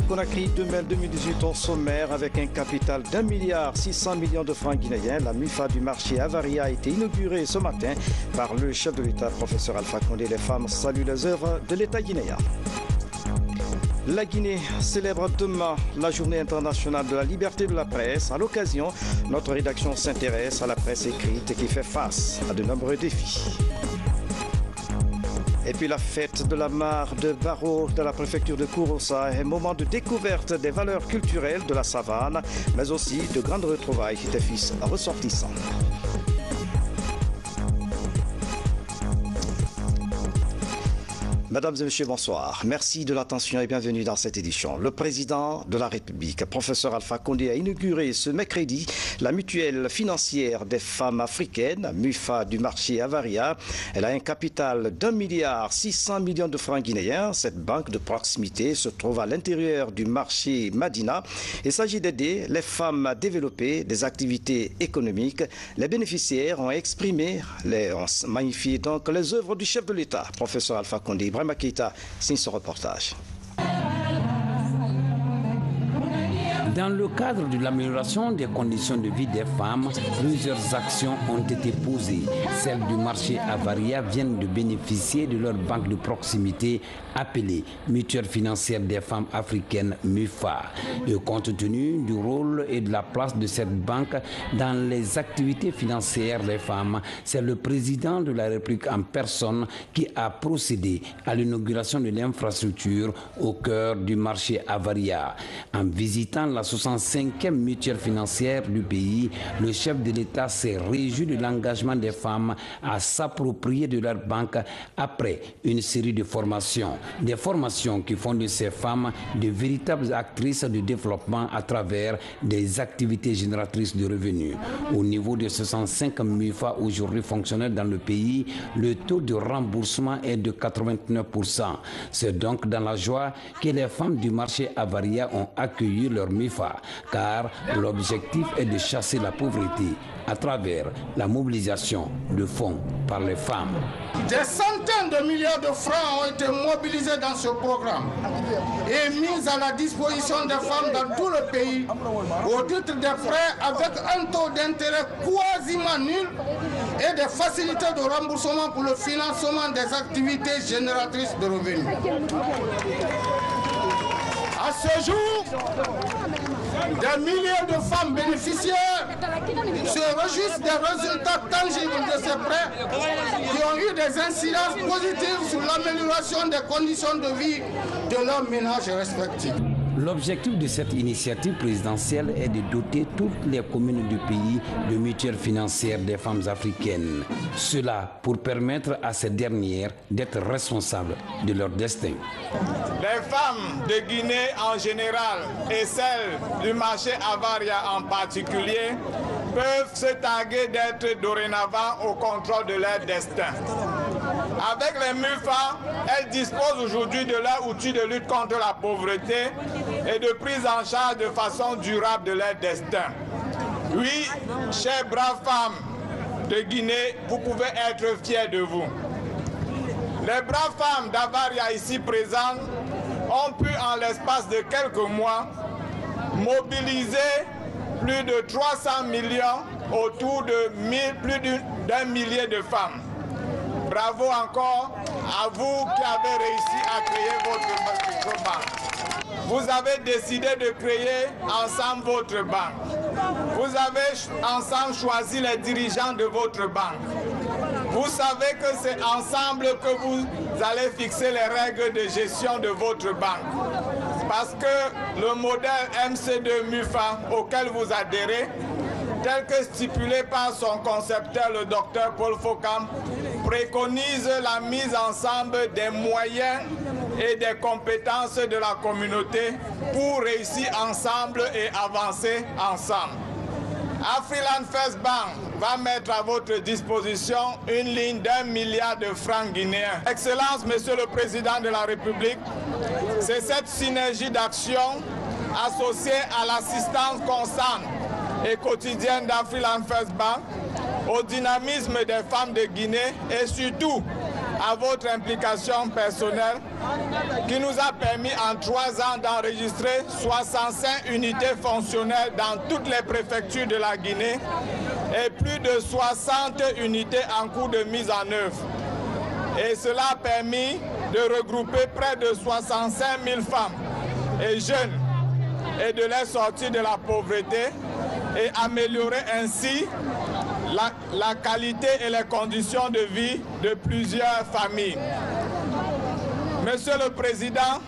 Conakry 2018 au sommaire avec un capital d'1,6 milliard de francs guinéens. La MUFA du marché Avaria a été inaugurée ce matin par le chef de l'État, professeur Alpha Condé. Les femmes saluent les œuvres de l'État guinéen. La Guinée célèbre demain la journée internationale de la liberté de la presse. À l'occasion, notre rédaction s'intéresse à la presse écrite qui fait face à de nombreux défis. Et puis la fête de la mare de Barreau de la préfecture de Kouroussa, un moment de découverte des valeurs culturelles de la savane, mais aussi de grandes retrouvailles des fils ressortissants. Mesdames et messieurs, bonsoir. Merci de l'attention et bienvenue dans cette édition. Le président de la République, professeur Alpha Condé, a inauguré ce mercredi la mutuelle financière des femmes africaines, MUFA du marché Avaria. Elle a un capital d'1,6 milliard de francs guinéens. Cette banque de proximité se trouve à l'intérieur du marché Madina. Il s'agit d'aider les femmes à développer des activités économiques. Les bénéficiaires ont magnifié donc les œuvres du chef de l'État, professeur Alpha Condé. Ibrahima Keïta signe ce reportage. Dans le cadre de l'amélioration des conditions de vie des femmes, plusieurs actions ont été posées. Celles du marché Avaria viennent de bénéficier de leur banque de proximité appelée Mutuelle financière des femmes africaines MUFA. Et compte tenu du rôle et de la place de cette banque dans les activités financières des femmes, c'est le président de la République en personne qui a procédé à l'inauguration de l'infrastructure au cœur du marché Avaria. En visitant la 65e mutuelle financière du pays, le chef de l'État s'est réjoui de l'engagement des femmes à s'approprier de leur banque après une série de formations. Des formations qui font de ces femmes de véritables actrices de développement à travers des activités génératrices de revenus. Au niveau de 65 MUFA aujourd'hui fonctionnels dans le pays, le taux de remboursement est de 89%. C'est donc dans la joie que les femmes du marché Avaria ont accueilli leur MUFA, car l'objectif est de chasser la pauvreté à travers la mobilisation de fonds par les femmes. Des centaines de milliards de francs ont été mobilisés dans ce programme et mis à la disposition des femmes dans tout le pays au titre des prêts avec un taux d'intérêt quasiment nul et des facilités de remboursement pour le financement des activités génératrices de revenus. À ce jour, des milliers de femmes bénéficiaires se réjouissent des résultats tangibles de ces prêts qui ont eu des incidences positives sur l'amélioration des conditions de vie de leurs ménages respectifs. L'objectif de cette initiative présidentielle est de doter toutes les communes du pays de mutuelles financières des femmes africaines. Cela pour permettre à ces dernières d'être responsables de leur destin. Les femmes de Guinée en général et celles du marché Avaria en particulier peuvent se targuer d'être dorénavant au contrôle de leur destin. Avec les MUFA, elles disposent aujourd'hui de leur outil de lutte contre la pauvreté et de prise en charge de façon durable de leur destin. Oui, chères braves femmes de Guinée, vous pouvez être fiers de vous. Les braves femmes d'Avaria ici présentes ont pu en l'espace de quelques mois mobiliser plus de 300 millions autour de plus d'un millier de femmes. Bravo encore à vous qui avez réussi à créer votre banque. Vous avez décidé de créer ensemble votre banque. Vous avez ensemble choisi les dirigeants de votre banque. Vous savez que c'est ensemble que vous allez fixer les règles de gestion de votre banque. Parce que le modèle MC2 MUFA auquel vous adhérez, tel que stipulé par son concepteur, le docteur Paul Fokam, préconise la mise ensemble des moyens et des compétences de la communauté pour réussir ensemble et avancer ensemble. Afriland First Bank va mettre à votre disposition une ligne d'1 milliard de francs guinéens. Excellence, Monsieur le Président de la République, c'est cette synergie d'action associée à l'assistance constante et quotidienne d'Afriland First Bank, au dynamisme des femmes de Guinée et surtout à votre implication personnelle qui nous a permis en 3 ans d'enregistrer 65 unités fonctionnelles dans toutes les préfectures de la Guinée et plus de 60 unités en cours de mise en œuvre. Et cela a permis de regrouper près de 65 000 femmes et jeunes et de les sortir de la pauvreté et améliorer ainsi la qualité et les conditions de vie de plusieurs familles. Monsieur le Président,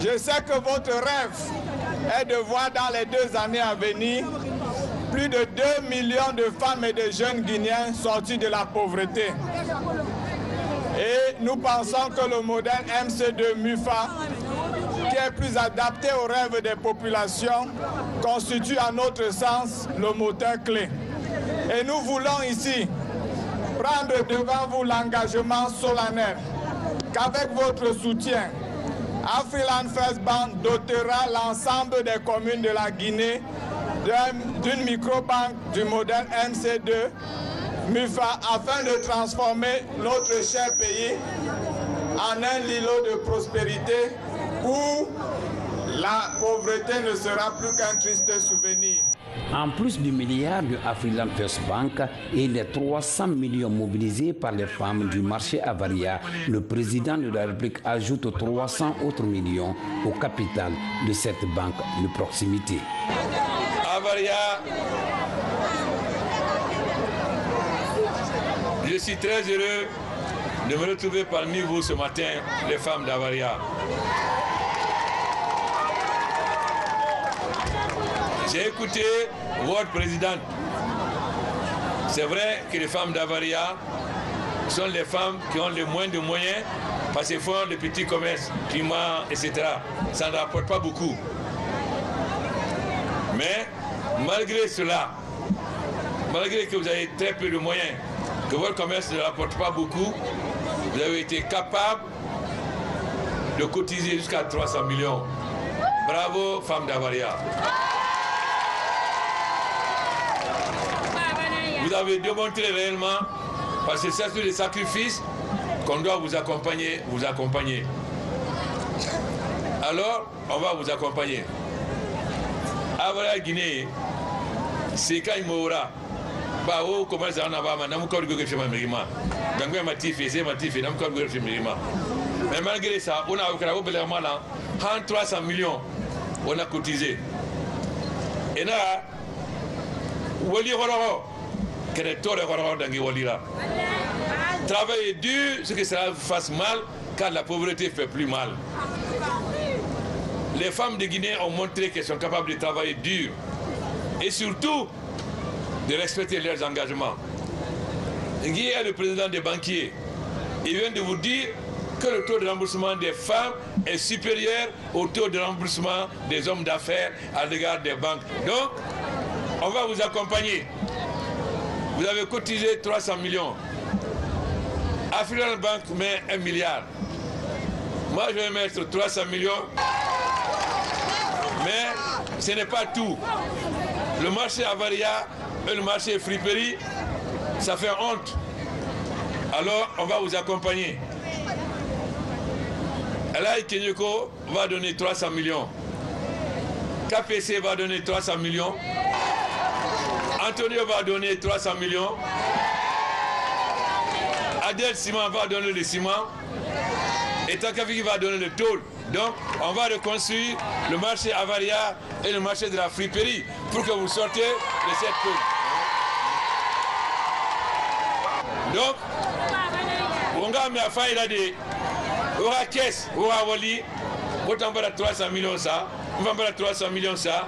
je sais que votre rêve est de voir dans les 2 années à venir plus de 2 millions de femmes et de jeunes Guinéens sortis de la pauvreté. Et nous pensons que le modèle MC2 MUFA, qui est plus adapté aux rêves des populations, constitue à notre sens le moteur clé. Et nous voulons ici prendre devant vous l'engagement solennel qu'avec votre soutien, Afriland First Bank dotera l'ensemble des communes de la Guinée d'une microbanque du modèle MC2 MUFA afin de transformer notre cher pays en un îlot de prospérité où la pauvreté ne sera plus qu'un triste souvenir. En plus du milliard de Afriland First Bank et les 300 millions mobilisés par les femmes du marché Avaria, le président de la République ajoute 300 autres millions au capital de cette banque de proximité. Avaria, je suis très heureux de me retrouver parmi vous ce matin, les femmes d'Avaria. J'ai écouté votre présidente. C'est vrai que les femmes d'Avaria sont les femmes qui ont le moins de moyens parce qu'elles font des petits commerces, climat, etc. Ça ne rapporte pas beaucoup. Mais malgré cela, malgré que vous avez très peu de moyens, que votre commerce ne rapporte pas beaucoup, vous avez été capable de cotiser jusqu'à 300 millions. Bravo, femmes d'Avaria. Vous avez démontré réellement, parce que c'est sur les sacrifices qu'on doit vous accompagner, Alors, on va vous accompagner. Avaria Guinée, c'est quand il m'aura. Bah, oh, comment ça en a n'a encore eu chez ma mérima. Donc, ma tiffe, c'est ma tiffe, n'a encore eu chez mérima. Mais malgré ça, on a eu un peu là, 300 millions, on a cotisé. Et là, Wali Hororo. Travailler dur, ce que ça fasse mal, car la pauvreté fait plus mal. Les femmes de Guinée ont montré qu'elles sont capables de travailler dur et surtout de respecter leurs engagements. Guy est le président des banquiers. Il vient de vous dire que le taux de remboursement des femmes est supérieur au taux de remboursement des hommes d'affaires à l'égard des banques. Donc, on va vous accompagner. Vous avez cotisé 300 millions. Afriland Bank met 1 milliard. Moi, je vais mettre 300 millions. Mais ce n'est pas tout. Le marché Avaria et le marché Friperie, ça fait honte. Alors, on va vous accompagner. Alaï Kenyoko va donner 300 millions. KPC va donner 300 millions. Antonio va donner 300 millions. Adel Ciment va donner le ciment. Et Takafiki va donner le tôle. Donc, on va reconstruire le marché Avaria et le marché de la friperie pour que vous sortiez de cette peau. Donc, on va mettre à faire il aura caisse, aura wali, autant va 300 millions ça, on va mettre 300 millions ça.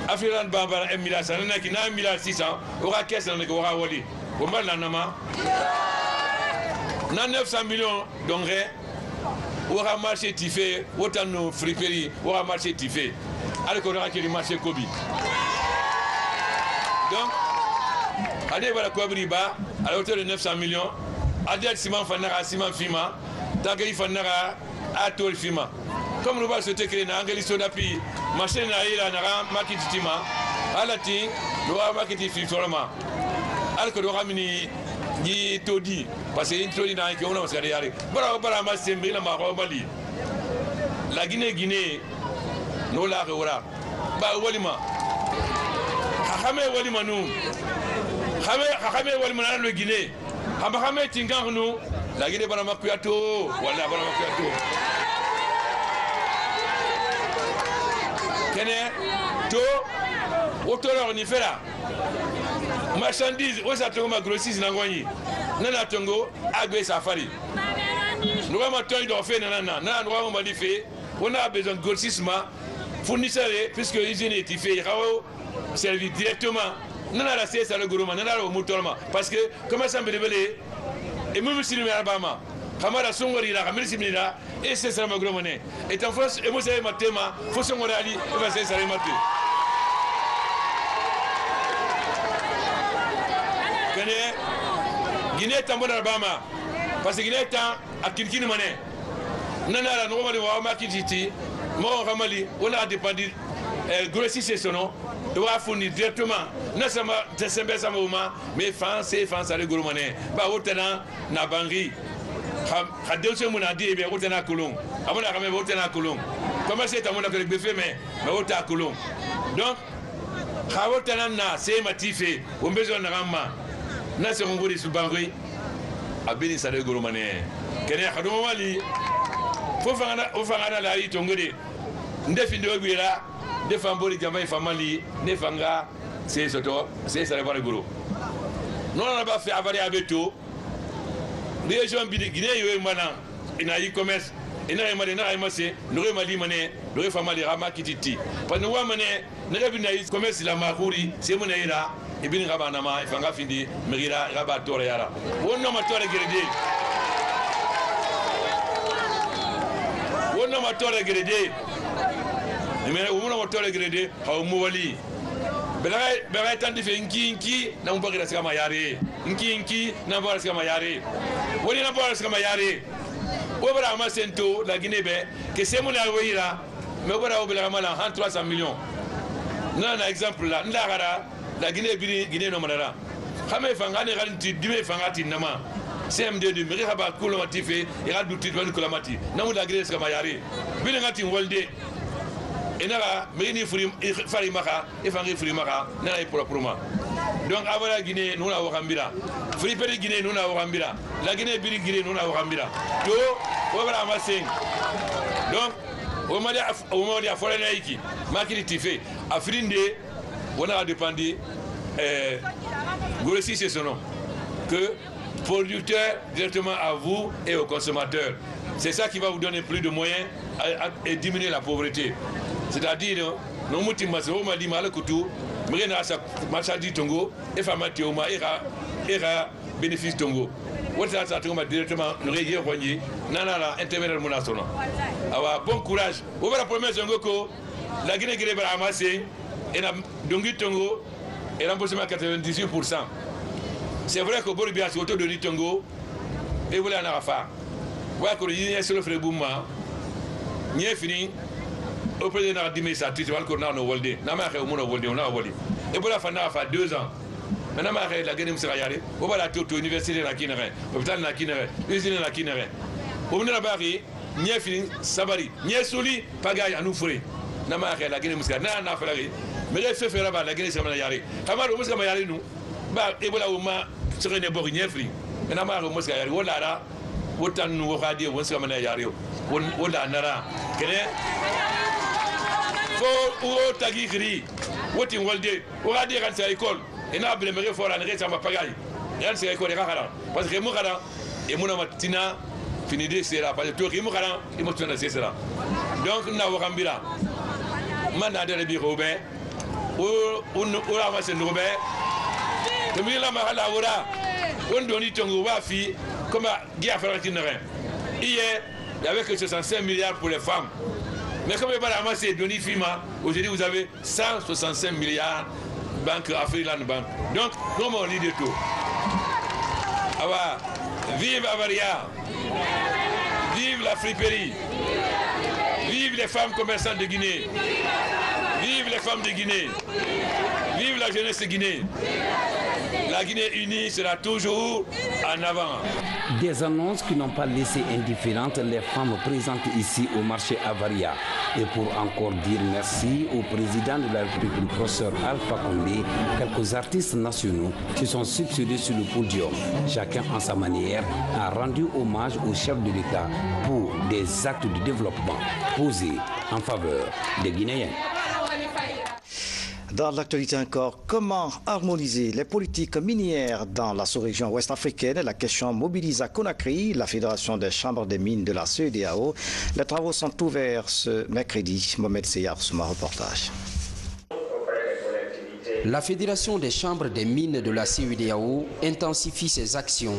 Afriland Bambara 1 milliard, ça n'a qu'un 1 milliard 600, aura caisse, on aura wali. On va l'anama. On a 900 millions d'engrais. Aura marché tifé, autant nos friperies, aura marché tifé. Alors qu'on aura le marché Kobi. Donc, allez voir la Kobriba, à la hauteur de 900 millions. Adel Simon Fanara, Simon Fima, Tagay Fanara, Atol Fima. Comme nous allons souhaiter créer un anglais sonapi, marché Naïla, Nara, Makititima, Alati, nous avons Makiti Filforma. Alors qu'on aura mini ni todi parce que introdi na ke ona masari yare bara ma sembi na ma Mali la Guinée no la ora ba walima khame walima nu khame walima na le Guinée khame tingang nu la Guinée bara makuyato wala bara makuyato kene to otoro ni fera marchandise osa tongo ma grossiste na ngwanyi nana tongo agbe safari nous ma toy do fe nana nous ma li fait on a besoin de grossiste fournisseur puisque usine est fait servi directement nana la c'est ça le gourmand nana le motorma parce que comment ça me révéler et même si le arbama kamara songori la kamiri simila et c'est ça ma gourmand et en France et moi c'est ma tema faut songori ali et va c'est ça le maté Guinée tambo na Bama parce que Guinée est à Kinkini mané nana la normali wa ma kititi mo ramali on a dépendu grossi c'est son nom doit fournir directement na sama tesembe sama uma mais français le gros mané ba otana na bangi ha delso muna di be otana kulung amona kame otana kulung comment c'est amona que le fait mais otana kulung donc ha otana na c'est matife on besoin na ramma na se ngori su bangui abini sare goro mané kene khaduma wali fo fangana la yi tongori ndefi ndo gwira defambori jamai famali ne fanga c'est soto c'est sare bare goro non on va faire avaria beto région bi Guinée yo mana ina yi commerce ina mane na imase no mali mané do famali rama kititi parce que wa mané ne bina yi commerce la mahuri c'est mona ira ibini ngaba na ma ifanga findi migira ngaba tore yara wonno ma tore grede mais wonno ma tore grede haw mo wali bela tandi fe nki na mo bagira skama yare nki na bagira skama yare woni na bagira skama yare obara ma sento la Guinée be que c'est mon awira mais obara obela mala 300 millions na exemple là ndagara la Guinée no manara xamé fangane garanti dime fangati nama CM2 de meri haba kulomati fe e ga dutti do kulomati namu la Guinée skama yari bi ngati wolde enara meri furi fari maka e fangi furi maka na ay proprement donc avara Guinée no na wakambira furi peri Guinée no na wakambira la Guinée biri Guinée no na wakambira to wabara maseng donc o modi a forena iki makiri tife afrindi on a dépendé Grossi c'est son nom que producteur directement à vous et aux consommateurs. C'est ça qui va vous donner plus de moyens et diminuer la pauvreté. C'est-à-dire nous mutima so ma di mal kutu mrena sa machadi tongo et famati oma era bénéfice tongo. Wata sa tongo directement nous régier roigné nana la intermédiaire mon asono. Awa bon courage. On va la première ko la Guinée va ramasser et la dongi tongo et remboursement à 98%. C'est vrai que Boribia c'est autour de Nitongo et vous l'avez à faire. Voilà que l'Union sur le Frébouma, n'y est fini. Au président a dit mais ça, tu vois qu'on a nos Wolde. N'a au monde Wolde, on a Wolde. Et voilà, il a fait 2 ans. Maintenant, la guerre de Yari, on va la toute université à Kinere, hôpital à Kinere, usine à Kinere. Au monde à Bari, n'y est fini, Sabari, n'y est souli, Pagaille à nous fourer. N'a la guerre de Mouska, n'a pas mais les faits faire la guerre de Yari. Kamar au Mouska Mayari, nous, bah, et voilà où ma serait ne borgne free. Mais n'a pas au Mouska Yari, voilà là, autant nous aura dit au Mouska Mayari, voilà Nara. Faut ou Tagiri, what in Walde, ou à dire à sa école, et n'a pas le fort à la ma pagaille. Yann c'est école parce que Moukara et mon matina fini de sera parce que tout Moukara et mon tuna c'est cela. Donc n'a Rambira. Manade le bureau ou la masse de Robert. De Mila Mahala Ora, on donne ton wafi comme Guy Afratinere. Hier, il y avait que 65 milliards pour les femmes. Mais comme il va ramasser Doni Fima, aujourd'hui vous avez 165 milliards Banque Afriland Bank. Donc, comment on dit de tout? Vive Avaria, vive la friperie, vive les femmes commerçantes de Guinée, vive les femmes de Guinée, vive la jeunesse de Guinée. La Guinée unie sera toujours en avant. Des annonces qui n'ont pas laissé indifférentes les femmes présentes ici au marché Avaria. Et pour encore dire merci au président de la République, le professeur Alpha Condé, quelques artistes nationaux se sont succédés sur le podium. Chacun en sa manière a rendu hommage au chef de l'État pour des actes de développement posés en faveur des Guinéens. Dans l'actualité encore, comment harmoniser les politiques minières dans la sous-région ouest africaine? La question mobilise à Conakry la Fédération des chambres des mines de la CEDEAO. Les travaux sont ouverts ce mercredi. Mohamed Seyar, sur ma reportage. La Fédération des chambres des mines de la CEDEAO intensifie ses actions.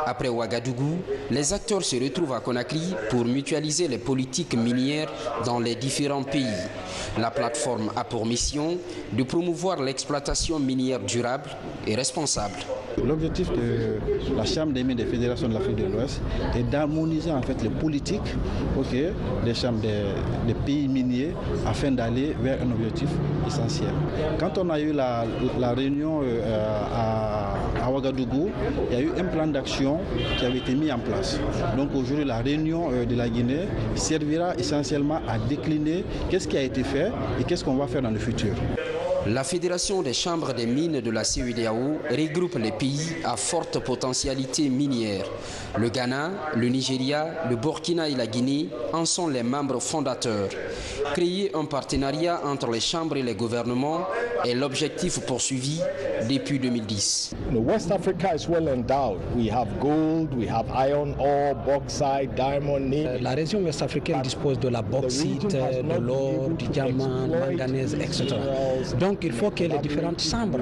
Après Ouagadougou, les acteurs se retrouvent à Conakry pour mutualiser les politiques minières dans les différents pays. La plateforme a pour mission de promouvoir l'exploitation minière durable et responsable. L'objectif de la Chambre des mines des fédérations de l'Afrique de l'Ouest est d'harmoniser en fait les politiques des chambres des pays miniers afin d'aller vers un objectif essentiel. Quand on a eu la réunion à Ouagadougou, il y a eu un plan d'action qui avait été mis en place. Donc aujourd'hui, la réunion de la Guinée servira essentiellement à décliner qu'est-ce qui a été fait et qu'est-ce qu'on va faire dans le futur. La Fédération des chambres des mines de la CEDEAO regroupe les pays à forte potentialité minière. Le Ghana, le Nigeria, le Burkina et la Guinée en sont les membres fondateurs. Créer un partenariat entre les chambres et les gouvernements est l'objectif poursuivi depuis 2010. West Africa is well endowed. We have gold, we have iron ore, bauxite, diamond, nickel. La région ouest-africaine dispose de la bauxite, de l'or, du diamant, manganèse, etc. Donc il faut que les différentes chambres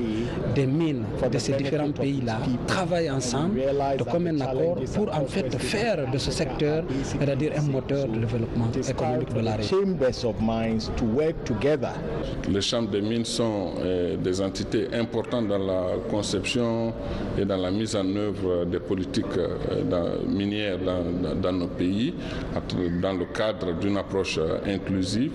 des mines de ces différents pays-là travaillent ensemble de commun accord pour en fait faire de ce secteur, c'est-à-dire un moteur de développement économique de la région. Les chambres des mines sont des entités importantes dans la conception et dans la mise en œuvre des politiques minières dans nos pays, dans le cadre d'une approche inclusive.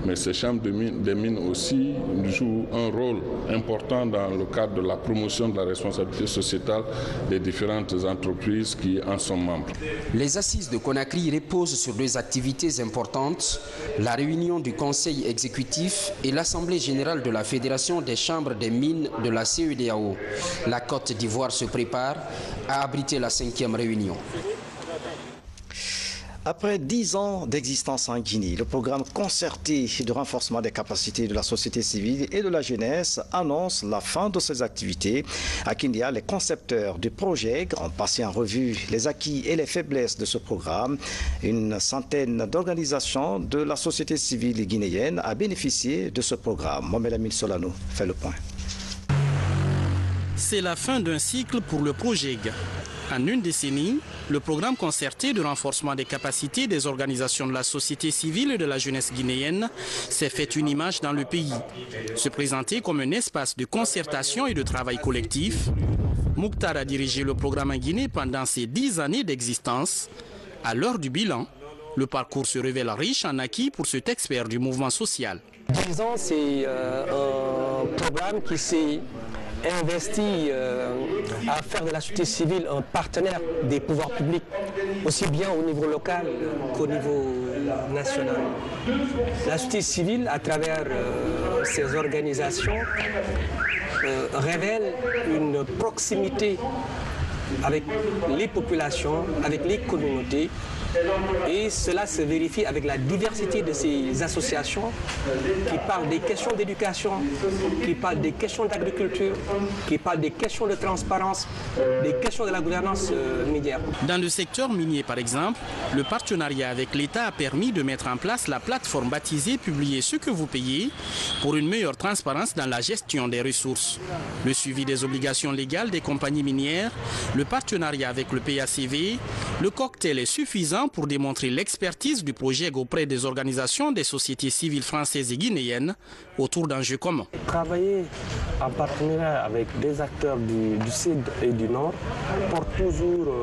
Mais ces chambres des mines aussi jouent un rôle important dans le cadre de la promotion de la responsabilité sociétale des différentes entreprises qui en sont membres. Les assises de Conakry reposent sur deux activités importantes, la réunion du Conseil exécutif et l'Assemblée générale de la Fédération des chambres des mines de la CEDEAO. La Côte d'Ivoire se prépare à abriter la 5e réunion. Après 10 ans d'existence en Guinée, le programme concerté de renforcement des capacités de la société civile et de la jeunesse annonce la fin de ses activités. À Kindia, les concepteurs du projet ont passé en revue les acquis et les faiblesses de ce programme. Une centaine d'organisations de la société civile guinéenne a bénéficié de ce programme. Mohamed Amin Solano fait le point. C'est la fin d'un cycle pour le PROJEG. En une décennie, le programme concerté de renforcement des capacités des organisations de la société civile et de la jeunesse guinéenne s'est fait une image dans le pays. Se présenter comme un espace de concertation et de travail collectif, Mouktar a dirigé le programme en Guinée pendant ses 10 années d'existence. À l'heure du bilan, le parcours se révèle riche en acquis pour cet expert du mouvement social. 10 ans, c'est un programme qui s'est investi à faire de la société civile un partenaire des pouvoirs publics, aussi bien au niveau local qu'au niveau national. La société civile, à travers ses organisations, révèle une proximité avec les populations, avec les communautés. Et cela se vérifie avec la diversité de ces associations qui parlent des questions d'éducation, qui parlent des questions d'agriculture, qui parlent des questions de transparence, des questions de la gouvernance minière. Dans le secteur minier, par exemple, le partenariat avec l'État a permis de mettre en place la plateforme baptisée « Publiez ce que vous payez » pour une meilleure transparence dans la gestion des ressources. Le suivi des obligations légales des compagnies minières, le partenariat avec le PACV, le cocktail est suffisant pour démontrer l'expertise du projet auprès des organisations des sociétés civiles françaises et guinéennes autour d'enjeux communs. Travailler en partenariat avec des acteurs du Sud et du Nord porte toujours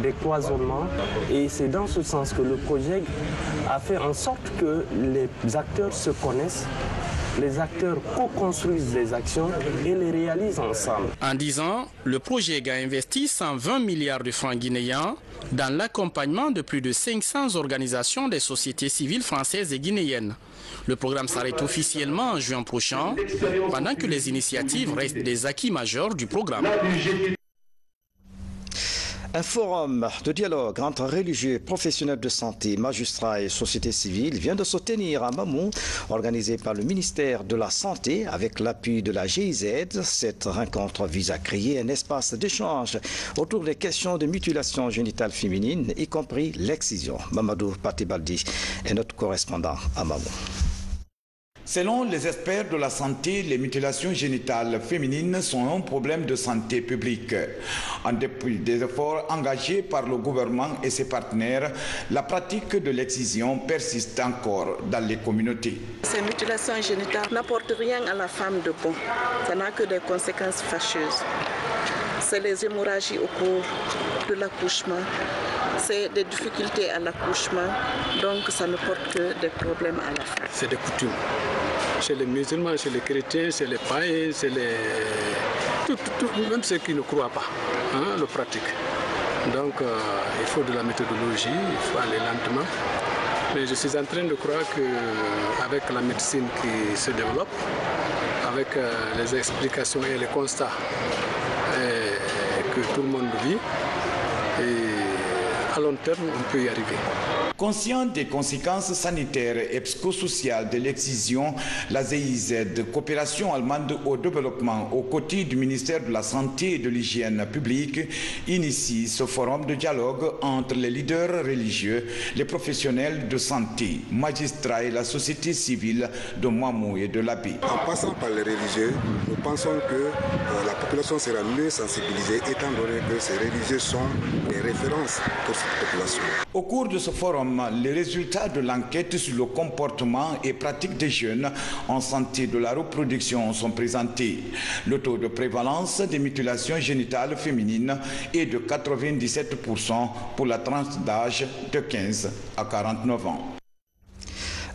des cloisonnements et c'est dans ce sens que le projet a fait en sorte que les acteurs se connaissent les acteurs co-construisent les actions et les réalisent ensemble. En 10 ans, le projet a investi 120 milliards de francs guinéens dans l'accompagnement de plus de 500 organisations des sociétés civiles françaises et guinéennes. Le programme s'arrête officiellement en juin prochain, pendant que les initiatives restent des acquis majeurs du programme. Un forum de dialogue entre religieux, professionnels de santé, magistrats et société civile vient de se tenir à Mamou, organisé par le ministère de la Santé avec l'appui de la GIZ. Cette rencontre vise à créer un espace d'échange autour des questions de mutilation génitale féminine, y compris l'excision. Mamadou Patibaldi est notre correspondant à Mamou. Selon les experts de la santé, les mutilations génitales féminines sont un problème de santé publique. En dépit des efforts engagés par le gouvernement et ses partenaires, la pratique de l'excision persiste encore dans les communautés. Ces mutilations génitales n'apportent rien à la femme de bon. Ça n'a que des conséquences fâcheuses. C'est les hémorragies au cours de l'accouchement. C'est des difficultés à l'accouchement, donc ça ne porte que des problèmes à la fin. C'est des coutumes. Chez les musulmans, chez les chrétiens, chez les païens, chez les... même ceux qui ne croient pas, le pratiquent. Donc il faut de la méthodologie, il faut aller lentement. Mais je suis en train de croire qu'avec la médecine qui se développe, avec les explications et les constats que tout le monde vit, et à long terme, on peut y arriver. Conscient des conséquences sanitaires et psychosociales de l'excision, la GIZ, coopération allemande au développement, aux côtés du ministère de la Santé et de l'Hygiène publique, initie ce forum de dialogue entre les leaders religieux, les professionnels de santé, magistrats et la société civile de Mamou et de l'Abbé. En passant par les religieux, nous pensons que la population sera mieux sensibilisée, étant donné que ces religieux sont les références pour cette population. Au cours de ce forum, les résultats de l'enquête sur le comportement et pratiques des jeunes en santé de la reproduction sont présentés. Le taux de prévalence des mutilations génitales féminines est de 97% pour la tranche d'âge de 15 à 49 ans.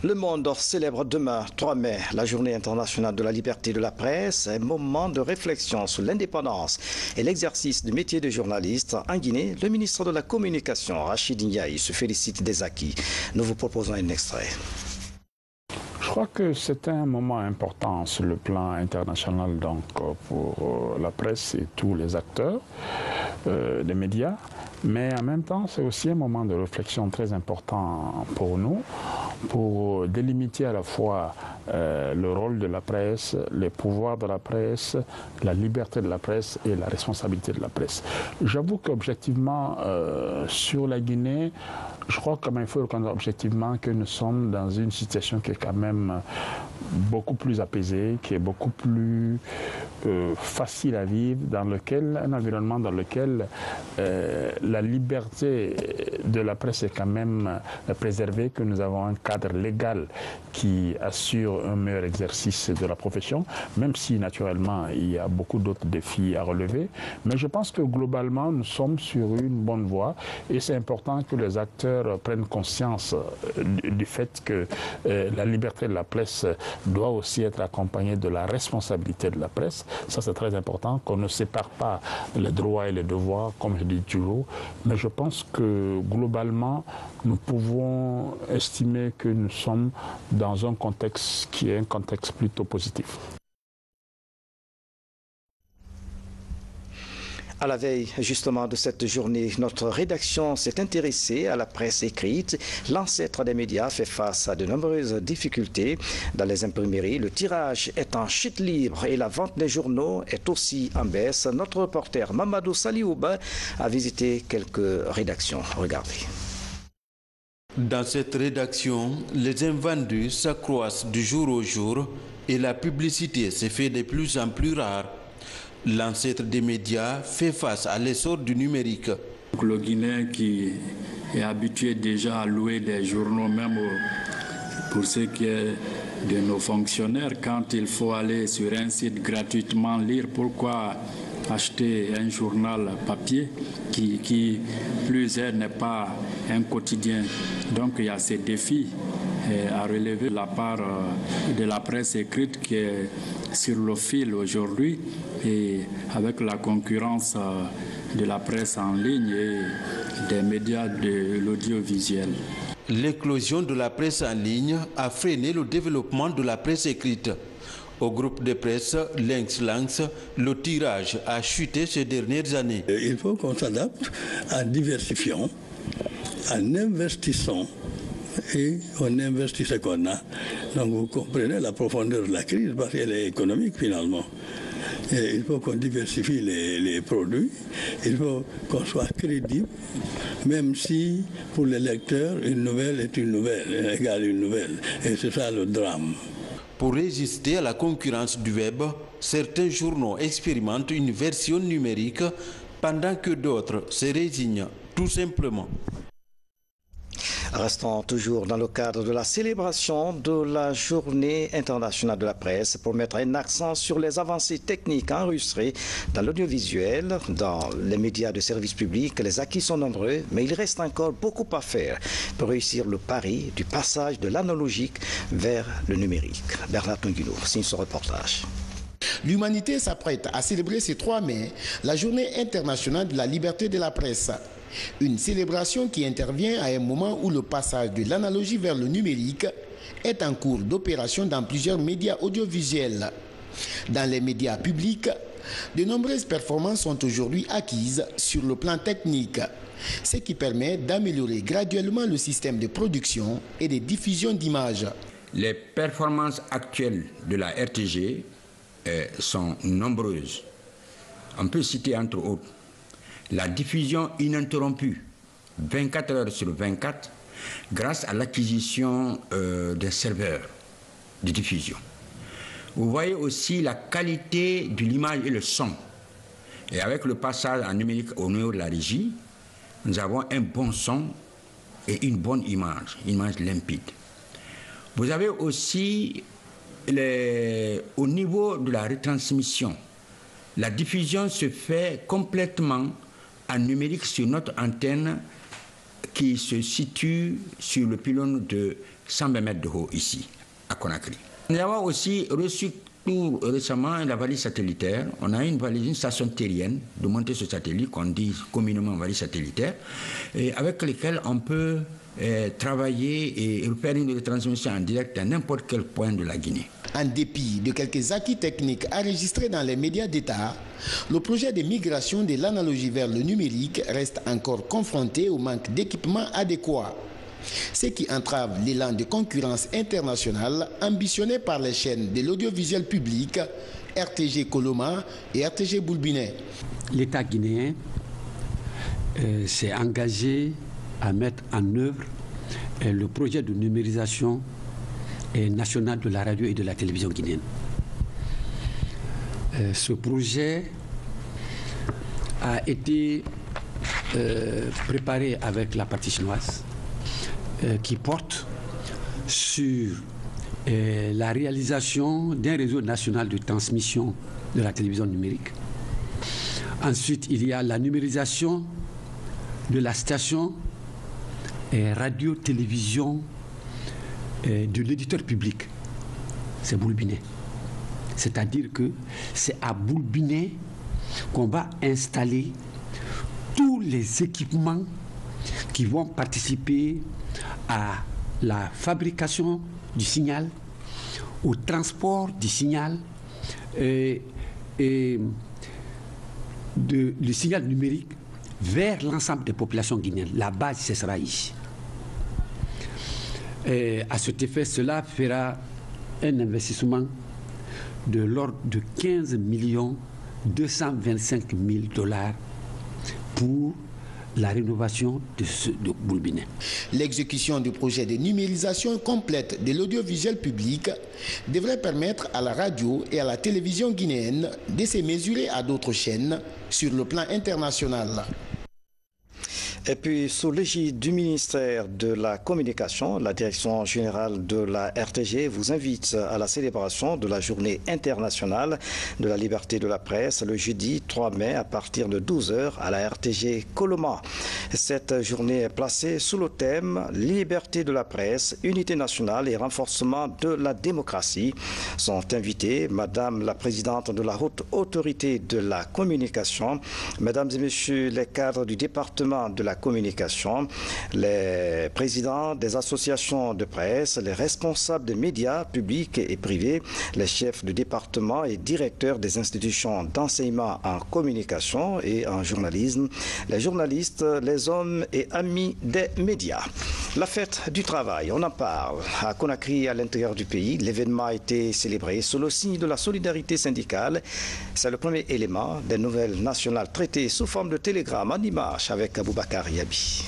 Le monde célèbre demain, 3 mai, la journée internationale de la liberté de la presse, un moment de réflexion sur l'indépendance et l'exercice du métier de journaliste. En Guinée, le ministre de la Communication, Rachid Ndiaye, se félicite des acquis. Nous vous proposons un extrait. Je crois que c'est un moment important sur le plan international donc, pour la presse et tous les acteurs des médias. Mais en même temps, c'est aussi un moment de réflexion très important pour nous, pour délimiter à la fois le rôle de la presse, les pouvoirs de la presse, la liberté de la presse et la responsabilité de la presse. J'avoue qu'objectivement, sur la Guinée, je crois qu'il faut reconnaître objectivement que nous sommes dans une situation qui est quand même beaucoup plus apaisée, qui est beaucoup plus facile à vivre, dans lequel, un environnement dans lequel la liberté de la presse est quand même préservée, que nous avons un cadre légal qui assure un meilleur exercice de la profession, même si naturellement il y a beaucoup d'autres défis à relever. Mais je pense que globalement nous sommes sur une bonne voie et c'est important que les acteurs prennent conscience du fait que la liberté de la presse doit aussi être accompagnée de la responsabilité de la presse. Ça c'est très important, qu'on ne sépare pas les droits et les devoirs, comme je dis toujours. Mais je pense que globalement, nous pouvons estimer que nous sommes dans un contexte qui est un contexte plutôt positif. À la veille justement de cette journée, notre rédaction s'est intéressée à la presse écrite. L'ancêtre des médias fait face à de nombreuses difficultés. Dans les imprimeries, le tirage est en chute libre et la vente des journaux est aussi en baisse. Notre reporter Mamadou Saliouba a visité quelques rédactions. Regardez. Dans cette rédaction, les invendus s'accroissent du jour au jour et la publicité se fait de plus en plus rare. L'ancêtre des médias fait face à l'essor du numérique. Le Guinéen qui est habitué déjà à louer des journaux, même pour ce qui est de nos fonctionnaires, quand il faut aller sur un site gratuitement lire, pourquoi acheter un journal papier qui plus n'est pas un quotidien. Donc il y a ces défis à relever la part de la presse écrite qui est sur le fil aujourd'hui, et avec la concurrence de la presse en ligne et des médias de l'audiovisuel. L'éclosion de la presse en ligne a freiné le développement de la presse écrite. Au groupe de presse Lynx, le tirage a chuté ces dernières années. Il faut qu'on s'adapte en diversifiant, en investissant, et on investit ce qu'on a. Donc vous comprenez la profondeur de la crise parce qu'elle est économique finalement. Et il faut qu'on diversifie les produits, il faut qu'on soit crédible, même si pour les lecteurs une nouvelle est une nouvelle, égale une nouvelle. Et c'est ça le drame. Pour résister à la concurrence du web, certains journaux expérimentent une version numérique pendant que d'autres se résignent tout simplement. Restons toujours dans le cadre de la célébration de la Journée internationale de la presse pour mettre un accent sur les avancées techniques enregistrées dans l'audiovisuel, dans les médias de service public. Les acquis sont nombreux, mais il reste encore beaucoup à faire pour réussir le pari du passage de l'analogique vers le numérique. Bernard Tunguilo signe ce reportage. L'humanité s'apprête à célébrer ce 3 mai la Journée internationale de la liberté de la presse. Une célébration qui intervient à un moment où le passage de l'analogie vers le numérique est en cours d'opération dans plusieurs médias audiovisuels. Dans les médias publics, de nombreuses performances sont aujourd'hui acquises sur le plan technique, ce qui permet d'améliorer graduellement le système de production et de diffusion d'images. Les performances actuelles de la RTG sont nombreuses. On peut citer entre autres la diffusion ininterrompue, 24 heures sur 24, grâce à l'acquisition des serveurs de diffusion. Vous voyez aussi la qualité de l'image et le son. Et avec le passage en numérique au niveau de la régie, nous avons un bon son et une bonne image limpide. Vous avez aussi, au niveau de la retransmission, la diffusion se fait complètement en numérique sur notre antenne qui se situe sur le pylône de 120 mètres de haut ici, à Conakry. Nous avons aussi reçu tout récemment la valise satellitaire. On a une station terrienne de montée sur satellite, qu'on dit communément valise satellitaire, et avec lesquelles on peut travailler et faire une retransmission en direct à n'importe quel point de la Guinée. En dépit de quelques acquis techniques enregistrés dans les médias d'État, le projet de migration de l'analogie vers le numérique reste encore confronté au manque d'équipements adéquats, ce qui entrave l'élan de concurrence internationale ambitionné par les chaînes de l'audiovisuel public RTG Coloma et RTG Boulbinet. L'État guinéen s'est engagé à mettre en œuvre le projet de numérisation nationale de la radio et de la télévision guinéenne. Ce projet a été préparé avec la partie chinoise qui porte sur la réalisation d'un réseau national de transmission de la télévision numérique. Ensuite, il y a la numérisation de la station radio-télévision de l'éditeur public, c'est Boulbinet. C'est-à-dire que c'est à Boulbinet qu'on va installer tous les équipements qui vont participer à la fabrication du signal, au transport du signal et le signal numérique vers l'ensemble des populations guinéennes. La base, ce sera ici. Et à cet effet, cela fera un investissement de l'ordre de 15 225 000 $ pour la rénovation de Boulbinet. L'exécution du projet de numérisation complète de l'audiovisuel public devrait permettre à la radio et à la télévision guinéenne de se mesurer à d'autres chaînes sur le plan international. Et puis, sous l'égide du ministère de la Communication, la direction générale de la RTG vous invite à la célébration de la journée internationale de la liberté de la presse le jeudi 3 mai à partir de 12h à la RTG Coloma. Cette journée est placée sous le thème « Liberté de la presse, unité nationale et renforcement de la démocratie ». Sont invités Madame la Présidente de la Haute Autorité de la Communication, Mesdames et Messieurs les cadres du département de la communication, les présidents des associations de presse, les responsables des médias publics et privés, les chefs de département et directeurs des institutions d'enseignement en communication et en journalisme, les journalistes, les hommes et amis des médias. La fête du travail, on en parle. À Conakry, à l'intérieur du pays, l'événement a été célébré sous le signe de la solidarité syndicale. C'est le premier élément des nouvelles nationales traitées sous forme de télégramme en image avec Aboubakar Yabi.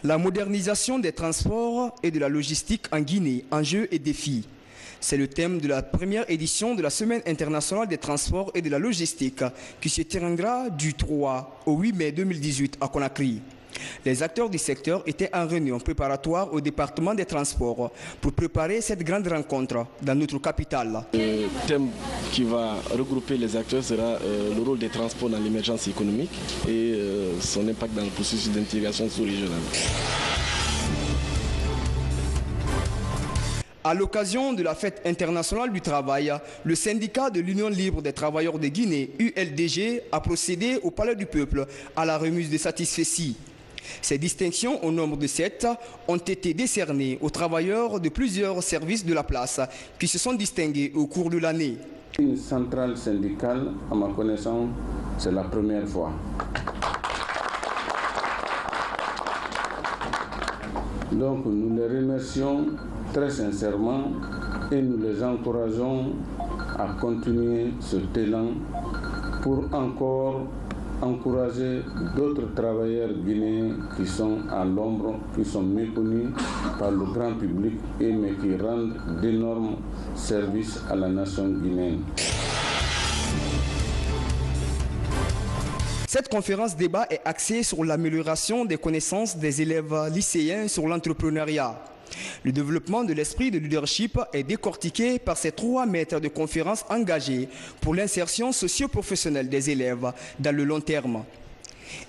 La modernisation des transports et de la logistique en Guinée, enjeux et défis. C'est le thème de la première édition de la Semaine internationale des transports et de la logistique qui se tiendra du 3 au 8 mai 2018 à Conakry. Les acteurs du secteur étaient en réunion préparatoire au département des transports pour préparer cette grande rencontre dans notre capitale. Le thème qui va regrouper les acteurs sera le rôle des transports dans l'émergence économique et son impact dans le processus d'intégration sous-régionale. À l'occasion de la fête internationale du travail, le syndicat de l'Union libre des travailleurs de Guinée, ULDG, a procédé au Palais du Peuple à la remise de satisfecit. Ces distinctions, au nombre de 7, ont été décernées aux travailleurs de plusieurs services de la place qui se sont distingués au cours de l'année. Une centrale syndicale, à ma connaissance, c'est la première fois. Donc nous les remercions très sincèrement et nous les encourageons à continuer cet élan pour encore encourager d'autres travailleurs guinéens qui sont à l'ombre, qui sont méconnus par le grand public mais qui rendent d'énormes services à la nation guinéenne. Cette conférence débat est axée sur l'amélioration des connaissances des élèves lycéens sur l'entrepreneuriat. Le développement de l'esprit de leadership est décortiqué par ces 3 maîtres de conférences engagés pour l'insertion socio-professionnelle des élèves dans le long terme.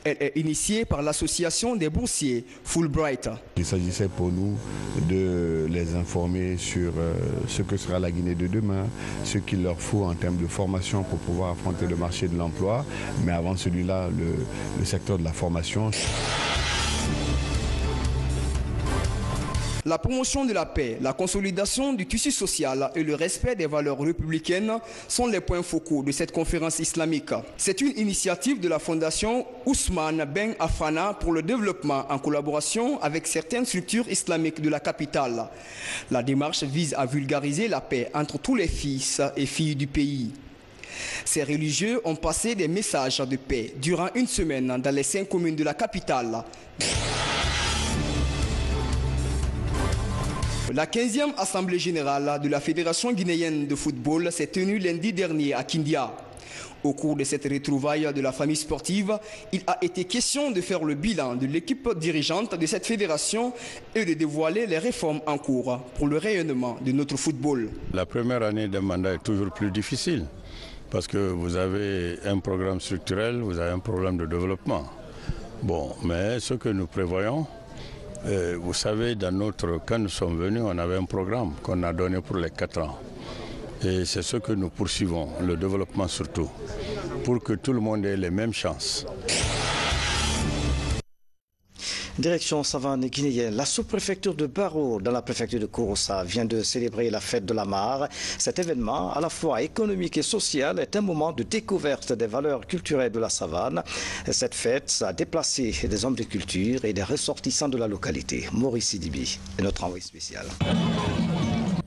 Elle est initiée par l'association des boursiers Fulbright. Il s'agissait pour nous de les informer sur ce que sera la Guinée de demain, ce qu'il leur faut en termes de formation pour pouvoir affronter le marché de l'emploi, mais avant celui-là, le secteur de la formation. La promotion de la paix, la consolidation du tissu social et le respect des valeurs républicaines sont les points focaux de cette conférence islamique. C'est une initiative de la fondation Ousmane Ben Affana pour le développement en collaboration avec certaines structures islamiques de la capitale. La démarche vise à vulgariser la paix entre tous les fils et filles du pays. Ces religieux ont passé des messages de paix durant une semaine dans les 5 communes de la capitale. La 15e Assemblée générale de la Fédération guinéenne de football s'est tenue lundi dernier à Kindia. Au cours de cette retrouvaille de la famille sportive, il a été question de faire le bilan de l'équipe dirigeante de cette fédération et de dévoiler les réformes en cours pour le rayonnement de notre football. La première année d'un mandat est toujours plus difficile parce que vous avez un programme structurel, vous avez un programme de développement. Bon, mais ce que nous prévoyons, vous savez, quand nous sommes venus, on avait un programme qu'on a donné pour les 4 ans. Et c'est ce que nous poursuivons, le développement surtout, pour que tout le monde ait les mêmes chances. Direction savane guinéenne, la sous-préfecture de Baro, dans la préfecture de Kouroussa, vient de célébrer la fête de la mare. Cet événement, à la fois économique et social, est un moment de découverte des valeurs culturelles de la savane. Cette fête a déplacé des hommes de culture et des ressortissants de la localité. Maurice Sidibi est notre envoyé spécial.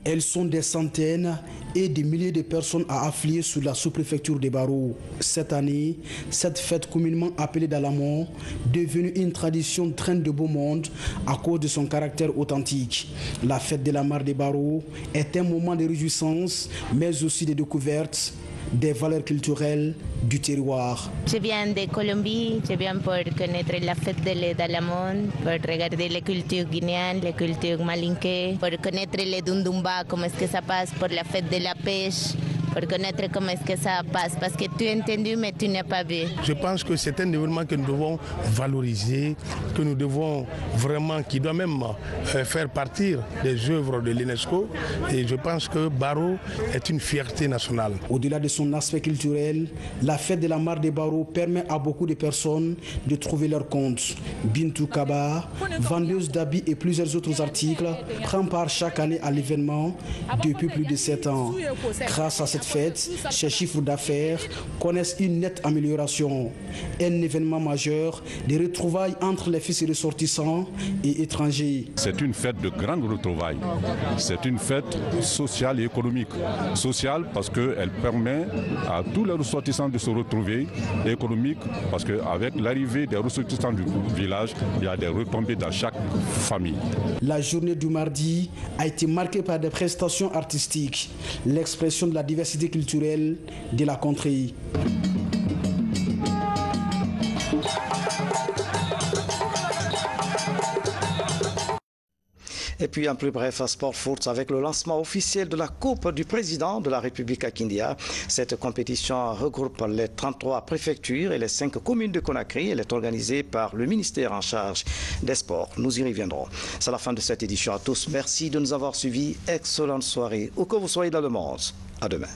Elles sont des centaines et des milliers de personnes à affilier sous la sous-préfecture de Baro. Cette année, cette fête communément appelée Dalamon, devenue une tradition traîne de beau monde à cause de son caractère authentique. La fête de la mare de Baro est un moment de réjouissance, mais aussi de découverte. des valeurs culturelles du terroir. Je viens de Colombie, je viens pour connaître la fête de l'aide à la monde, pour regarder les cultures guinéennes, les cultures malinké, pour connaître les dundumba, comment est-ce que ça passe pour la fête de la pêche, pour connaître comment est-ce que ça passe, parce que tu as entendu mais tu n'as pas vu. Je pense que c'est un événement que nous devons valoriser, que nous devons vraiment, qui doit même faire partir des œuvres de l'UNESCO, et je pense que Barrow est une fierté nationale. Au-delà de son aspect culturel, la fête de la mare de Barrow permet à beaucoup de personnes de trouver leur compte. Bintou Kaba, vendeuse d'habits et plusieurs autres articles, prend part chaque année à l'événement depuis plus de 7 ans. Grâce à cette fête, ses chiffres d'affaires connaissent une nette amélioration. Un événement majeur, des retrouvailles entre les fils ressortissants et étrangers. C'est une fête de grandes retrouvailles. C'est une fête sociale et économique. Sociale parce qu'elle permet à tous les ressortissants de se retrouver. Et économique parce qu'avec l'arrivée des ressortissants du village, il y a des retombées dans chaque famille. La journée du mardi a été marquée par des prestations artistiques, l'expression de la diversité culturelle de la contrée. Et puis un plus bref Sport Foot avec le lancement officiel de la Coupe du Président de la République à Kindia. Cette compétition regroupe les 33 préfectures et les 5 communes de Conakry. Elle est organisée par le ministère en charge des Sports. Nous y reviendrons. C'est la fin de cette édition à tous. Merci de nous avoir suivis. Excellente soirée. Où que vous soyez dans le monde. À demain.